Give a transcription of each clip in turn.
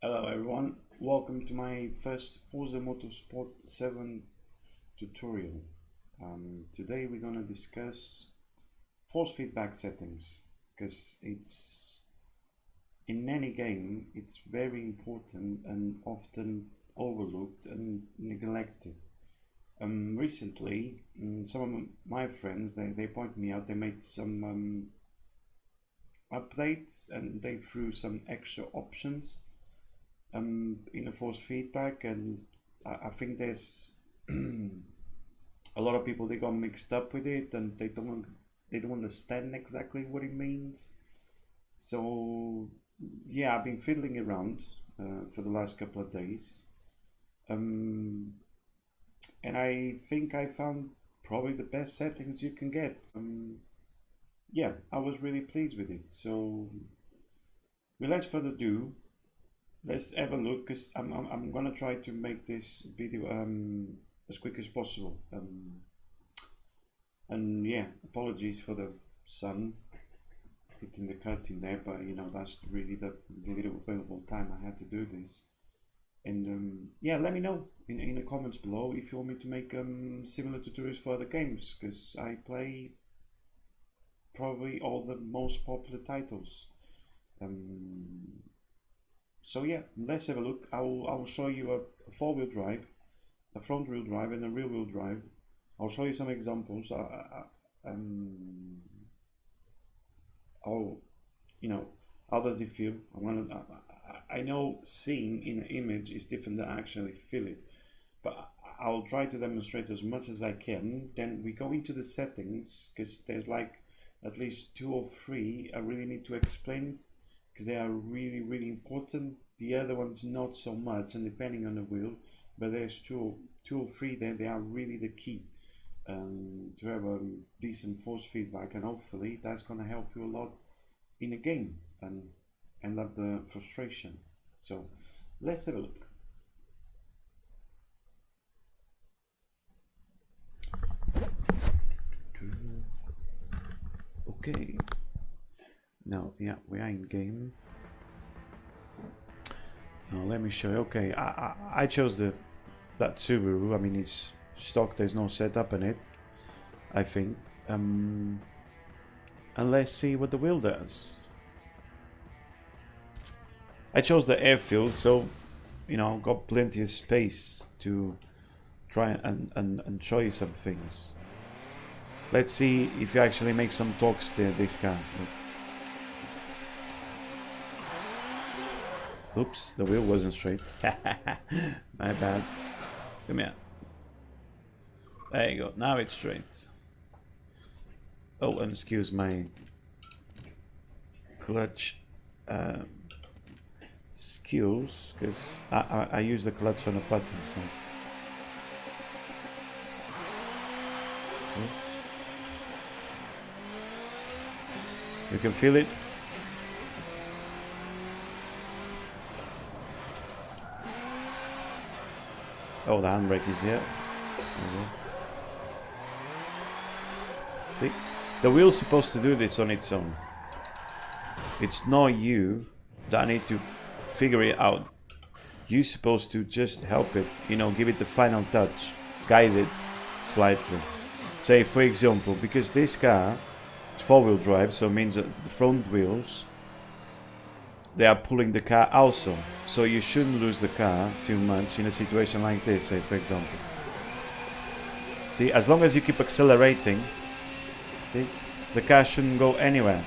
Hello everyone, welcome to my first Forza MotorSport 7 tutorial. Today we're going to discuss force feedback settings, because it's in any game it's very important and often overlooked and neglected. Recently, some of my friends they pointed me out, they made some updates and they threw some extra options in a force feedback, and I think there's a lot of people, they got mixed up with it and they don't understand exactly what it means. So yeah, I've been fiddling around for the last couple of days, and I think I found probably the best settings you can get. Yeah, I was really pleased with it. So without further ado, let's have a look, because I'm gonna try to make this video as quick as possible. And yeah, apologies for the sun hitting the curtain there, but you know, that's really the little available time I had to do this. And yeah, let me know in the comments below if you want me to make similar tutorials for other games, because I play probably all the most popular titles. So yeah, let's have a look. I will show you a four-wheel drive, a front-wheel drive, and a rear-wheel drive. I'll show you some examples. You know, how does it feel? I know seeing in an image is different than actually feel it, but I'll try to demonstrate as much as I can. Then we go into the settings, because there's like at least 2 or 3 I really need to explain, because they are really important. The other ones not so much, and depending on the wheel, but there's two or three there. They are really the key to have a decent force feedback, and hopefully that's going to help you a lot in a game and end up the frustration. So let's have a look. Okay. Now, yeah, we are in game. Now let me show you. Okay, I chose that Subaru. I mean, it's stock. There's no setup in it, I think. And let's see what the wheel does. I chose the airfield, so you know, I've got plenty of space to try and show you some things. Let's see if you actually make some torque steer this car. Oops, the wheel wasn't straight. My bad. Come here. There you go. Now it's straight. Oh, and excuse my clutch skills, because I use the clutch on a button. So. You can feel it. Oh, the handbrake is here. See, the wheel's supposed to do this on its own. It's not you that need to figure it out. You're supposed to just help it, you know, give it the final touch, guide it slightly. Say, for example, because this car is four-wheel drive, so it means that the front wheels, they are pulling the car also, so you shouldn't lose the car too much in a situation like this, say for example. See, as long as you keep accelerating, see, the car shouldn't go anywhere.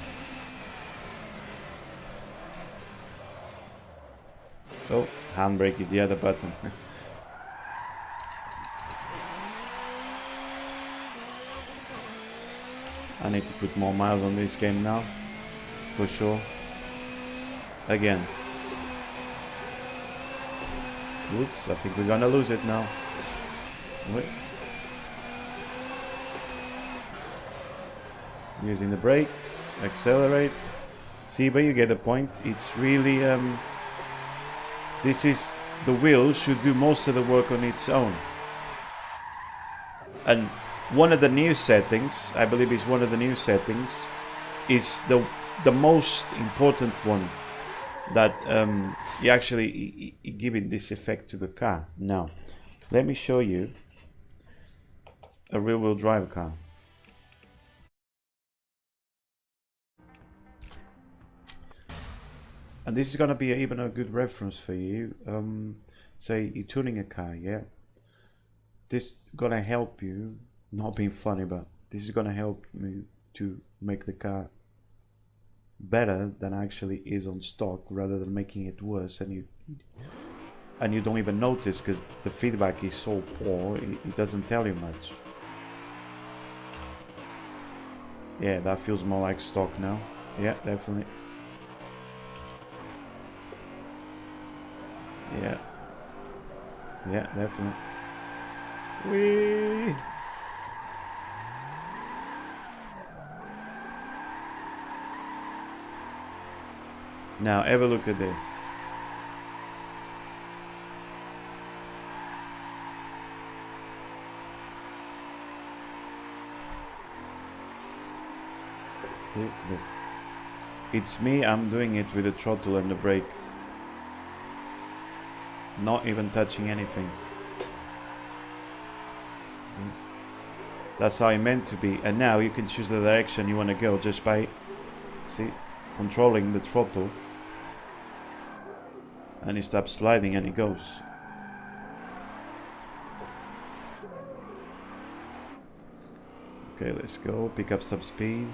Oh, handbrake is the other button. I need to put more miles on this game now, for sure. Again. Oops, I think we're gonna lose it now. Wait. Using the brakes, accelerate. See, but you get the point. It's really this is, the wheel should do most of the work on its own. And one of the new settings, I believe is the most important one. that you actually giving this effect to the car. Now, let me show you a rear-wheel drive car. And this is gonna be even a good reference for you. Say you're tuning a car, yeah. This gonna help you, not being funny, but this is gonna help me to make the car better than actually is on stock, rather than making it worse, and you don't even notice because the feedback is so poor. It doesn't tell you much. Yeah, that feels more like stock now. Yeah, definitely. Yeah. Yeah, definitely. Whee! Now, have a look at this. See, look. It's me, I'm doing it with the throttle and the brake. Not even touching anything. That's how it meant to be. And now you can choose the direction you want to go just by, see, controlling the throttle. And it stops sliding and it goes. Okay, let's go. Pick up some speed.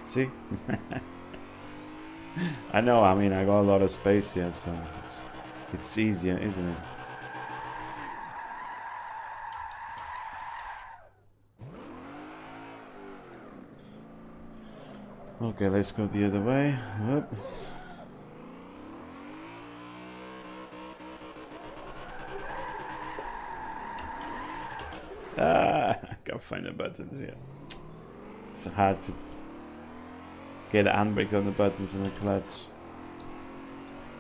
See? I know, I mean, I got a lot of space here, so it's easier, isn't it? Okay, let's go the other way. Up. I can't find the buttons here. It's hard to get a handbrake on the buttons and the clutch.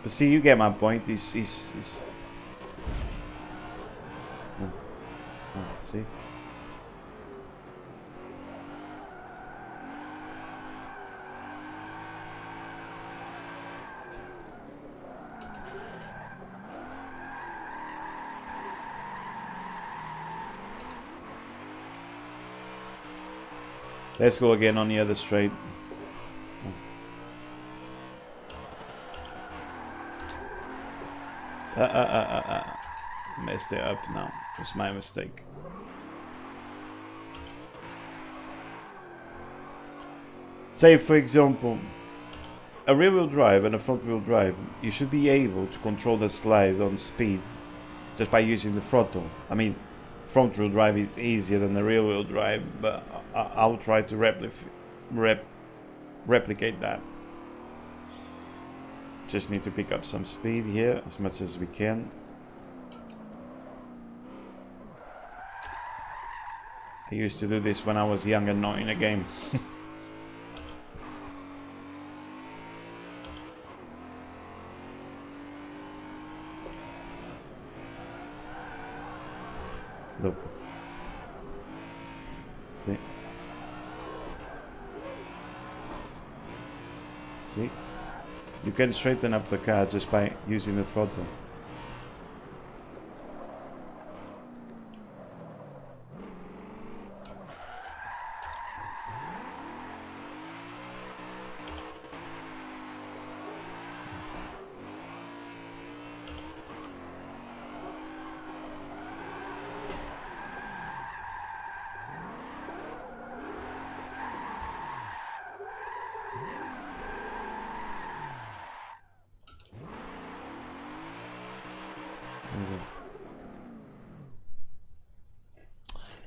But see, you get my point. He's oh, see? Let's go again on the other straight. Messed it up now. It's my mistake. Say, for example, a rear-wheel drive and a front-wheel drive, you should be able to control the slide on speed just by using the throttle. I mean, front-wheel drive is easier than the rear-wheel drive, but I'll try to replicate that. Just need to pick up some speed here as much as we can. I used to do this when I was young and not in a game. Look. See? See? You can straighten up the car just by using the throttle.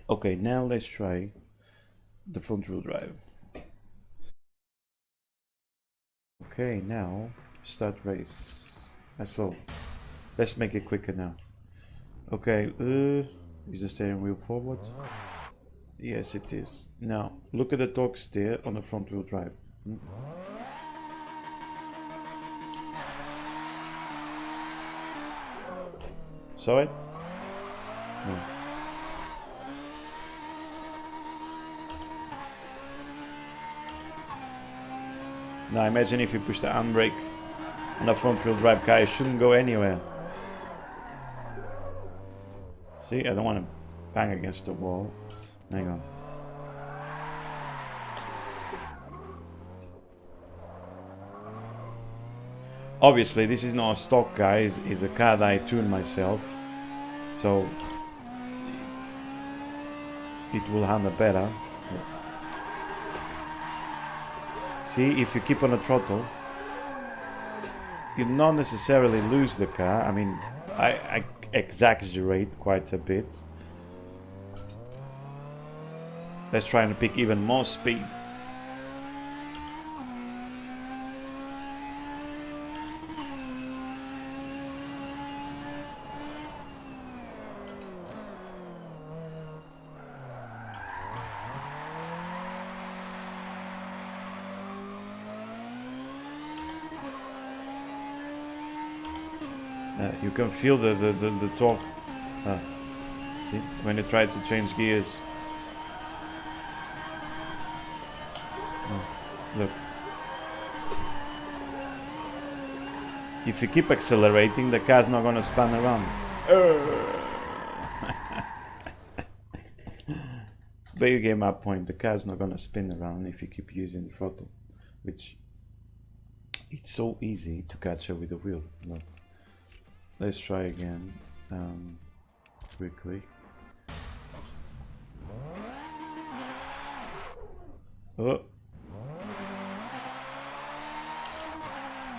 Okay, now let's try the front-wheel drive. Okay, now start race. So let's make it quicker now. Okay, is the steering wheel forward? Yes, it is. Now look at the torque steer on the front-wheel drive. Saw it? No. Now imagine if you push the handbrake on a front wheel drive car, it shouldn't go anywhere. See, I don't want to bang against the wall. Hang on. Obviously, this is not a stock car, it's a car that I tuned myself. So it will handle better. See, if you keep on a throttle, you not necessarily lose the car. I mean, I exaggerate quite a bit. Let's try and pick even more speed. You can feel the torque. See, when you try to change gears. Look. If you keep accelerating, the car's not gonna spin around. But you get my point. The car's not gonna spin around if you keep using the throttle, which it's so easy to catch up with the wheel. Look. Let's try again, quickly. Oh.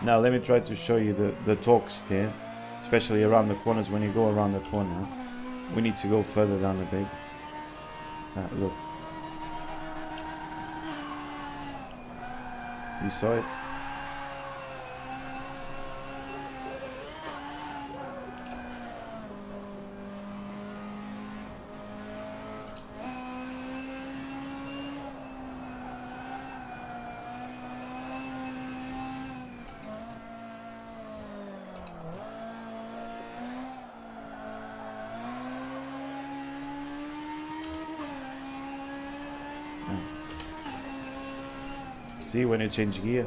Now let me try to show you the torque steer, especially around the corners. When you go around the corner, we need to go further down a bit. Look. You saw it? See, when you change gear.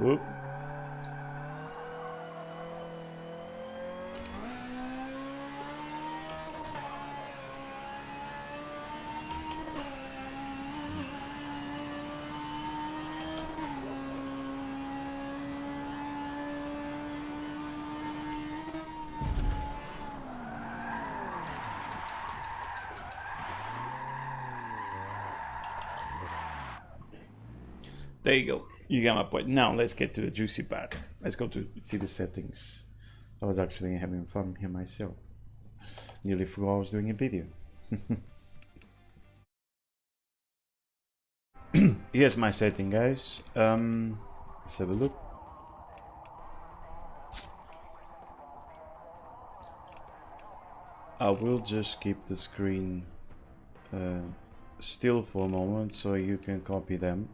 Whoop. There you go. You got my point. Now let's get to the juicy part. Let's go to see the settings. I was actually having fun here myself. Nearly forgot I was doing a video. Here's my setting, guys. Let's have a look. I will just keep the screen still for a moment so you can copy them.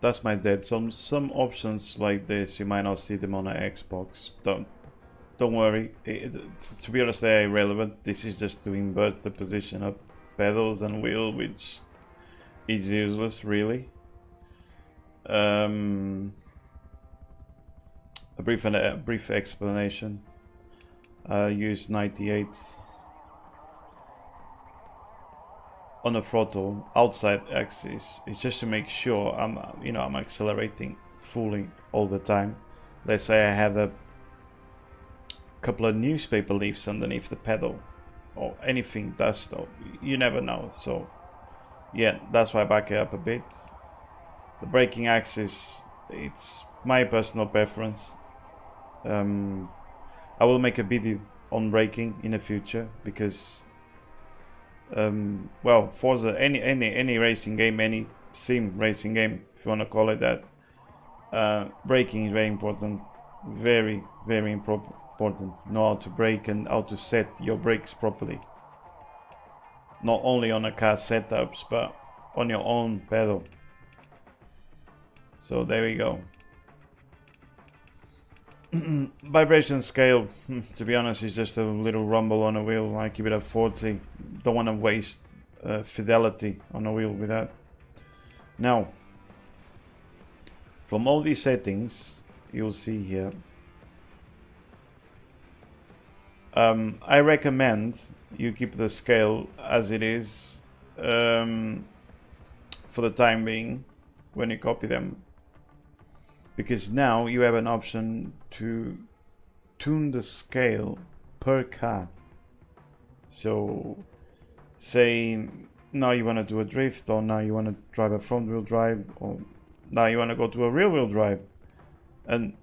That's my dad. Some options like this you might not see them on an Xbox. Don't worry. To be honest, they're irrelevant. This is just to invert the position of pedals and wheel, which is useless, really. A brief explanation. I use 98 on the throttle outside axis. It's just to make sure I'm accelerating fully all the time. Let's say I have a couple of newspaper leaves underneath the pedal or anything dust, or you never know. So yeah, that's why I back it up a bit. The braking axis, it's my personal preference. I will make a video on braking in the future because well, Forza, any racing game, any sim racing game, if you want to call it that, braking is very important. Very important. Know how to brake and how to set your brakes properly. not only on a car setups, but on your own pedal. So there we go. Vibration scale, to be honest, is just a little rumble on a wheel. I keep it at 40. Don't want to waste fidelity on a wheel with that. Now, from all these settings, you'll see here, I recommend you keep the scale as it is for the time being when you copy them, because now you have an option to tune the scale per car. So say now you want to do a drift, or now you want to drive a front wheel drive, or now you want to go to a rear wheel drive, and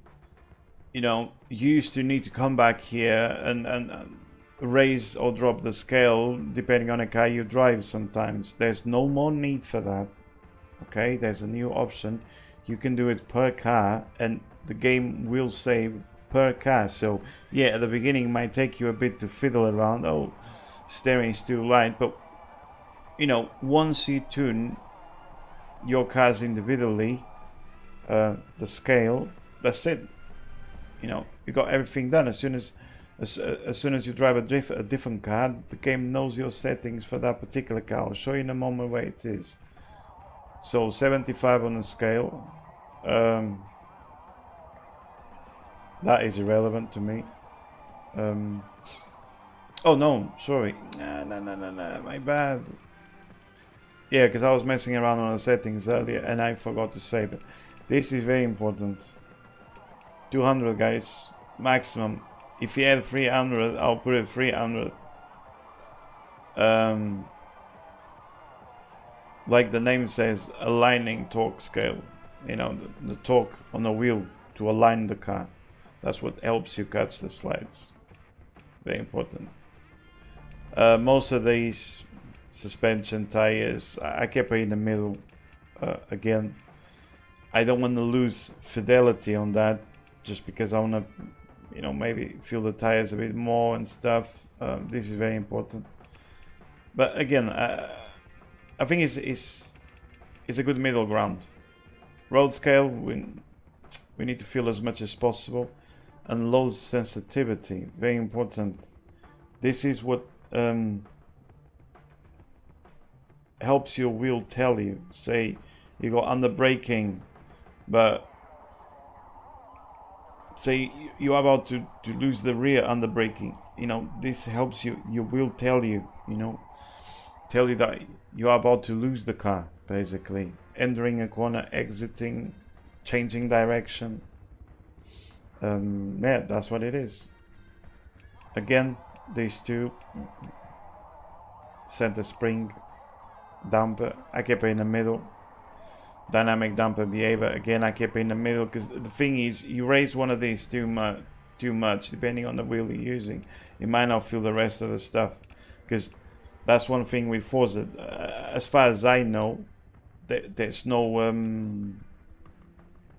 you know, you used to need to come back here and raise or drop the scale depending on a car you drive. Sometimes there's no more need for that. Okay, there's a new option. You can do it per car, and the game will save per car. So yeah, at the beginning it might take you a bit to fiddle around. Oh, steering is too light, but you know, once you tune your cars individually, the scale, that's it. You know, you got everything done. As soon as you drive a different car, the game knows your settings for that particular car. I'll show you in a moment where it is. So 75 on the scale. That is irrelevant to me. Oh no, sorry. No, my bad. Yeah, because I was messing around on the settings earlier and I forgot to save it. This is very important. 200, guys, maximum. If you add 300, I'll put it 300. Like the name says, aligning torque scale. You know, the torque on the wheel to align the car. That's what helps you catch the slides. Very important. Most of these suspension, tires, I kept it in the middle. Again, I don't want to lose fidelity on that, just because I want to, you know, maybe feel the tires a bit more and stuff. This is very important. But again, I think it's a good middle ground. Road scale, we need to feel as much as possible, and low sensitivity, very important. This is what helps your wheel tell you. Say you go under braking, but say you're about to lose the rear under braking. You know, this helps you. Your wheel tell you. You know, tell you that you are about to lose the car. Basically, entering a corner, exiting, changing direction. Yeah, that's what it is. Again, these two, center spring, damper, I keep it in the middle. Dynamic damper behavior, again, I keep it in the middle, because the thing is, you raise one of these too much, depending on the wheel you're using, you might not feel the rest of the stuff. Because that's one thing with Forza. As far as I know, there's no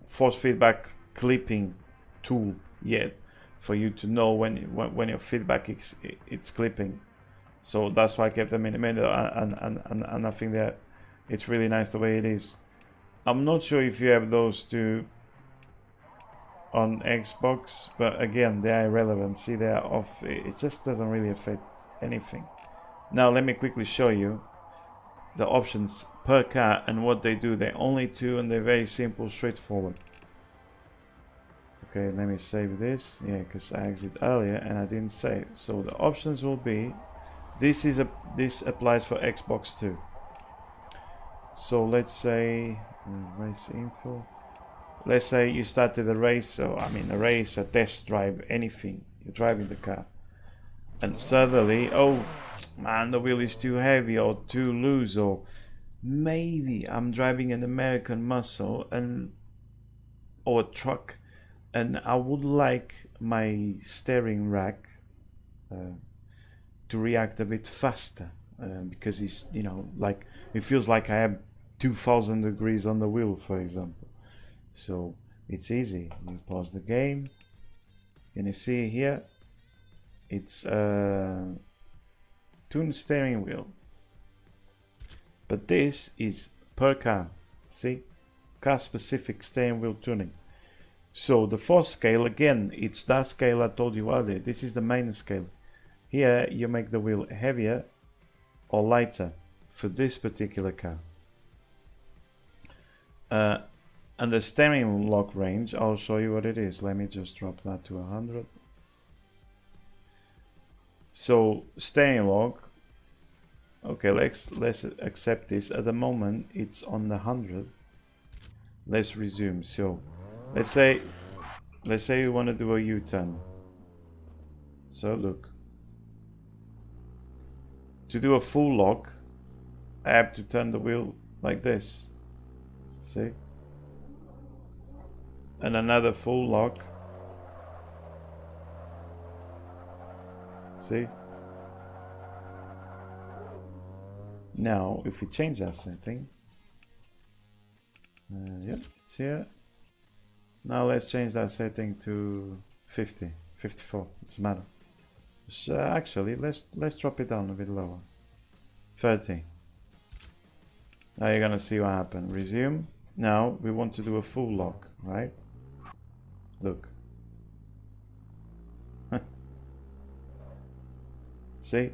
force feedback clipping tool yet for you to know when your feedback it's clipping. So that's why I kept them in the middle, and I think that it's really nice the way it is. I'm not sure if you have those two on Xbox, but again, they are irrelevant. See, they are off. It just doesn't really affect anything. Now let me quickly show you the options per car and what they do. They're only two, and they're very simple, straightforward. Okay, let me save this. Yeah, because I exited earlier and I didn't save. So the options will be, this applies for Xbox too. So let's say race info. Let's say you started a race, so I mean a race, a test drive, anything. You're driving the car, and suddenly, oh man, the wheel is too heavy or too loose, or maybe I'm driving an American muscle or a truck, and I would like my steering rack to react a bit faster, because it's, you know, like it feels like I have 2000 degrees on the wheel, for example. So it's easy. You pause the game. Can you see here? It's tune steering wheel. but this is per car. See, car specific steering wheel tuning. So the force scale, again, it's that scale I told you earlier. This is the main scale. Here you make the wheel heavier or lighter for this particular car. And the steering lock range, I'll show you what it is. Let me just drop that to 100. So steering lock, okay, let's accept this. At the moment it's on the 100. Let's resume. So let's say you want to do a U-turn. So look, to do a full lock I have to turn the wheel like this, see, and another full lock, see. Now if we change that setting, yep, it's here. Now let's change that setting to 50, 54, doesn't matter. So actually let's drop it down a bit lower, 30. Now you're gonna see what happened. Resume. Now we want to do a full lock, right? Look. See?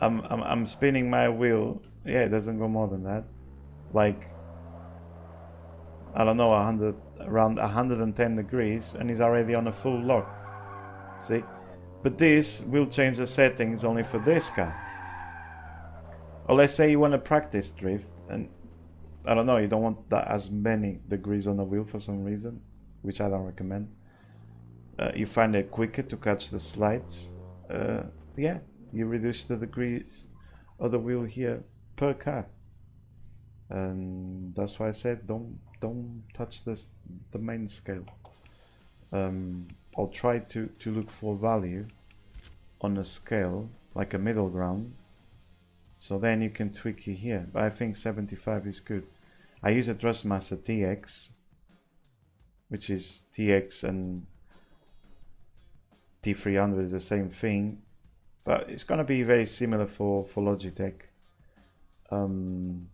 I'm spinning my wheel. Yeah, it doesn't go more than that. Like, I don't know, 100, around 110 degrees, and it's already on a full lock. See? But this will change the settings only for this car. Or let's say you want to practice drift, and I don't know, you don't want that as many degrees on the wheel for some reason, which I don't recommend. You find it quicker to catch the slides. Yeah, you reduce the degrees of the wheel here per car, and that's why I said don't touch the main scale. I'll try to look for value on a scale, like a middle ground, so then you can tweak it here. But I think 75 is good. I use a Thrustmaster TX, which is TX, and T300 is the same thing, but it's gonna be very similar for Logitech. And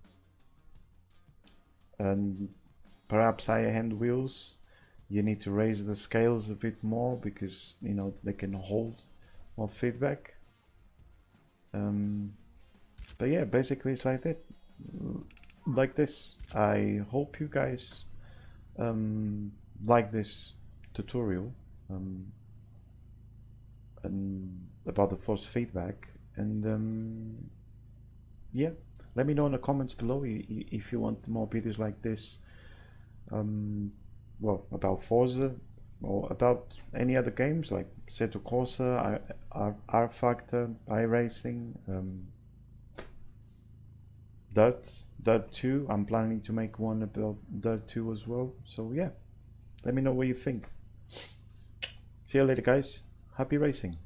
perhaps higher end wheels, you need to raise the scales a bit more because, you know, they can hold more feedback. But yeah, basically it's like that, like this. I hope you guys like this tutorial and about the force feedback, and yeah, let me know in the comments below if you want more videos like this, well, about Forza or about any other games like Assetto Corsa, R Factor, iRacing, Dirt 2. I'm planning to make one about Dirt 2 as well. So yeah, let me know what you think. See you later, guys. Happy racing.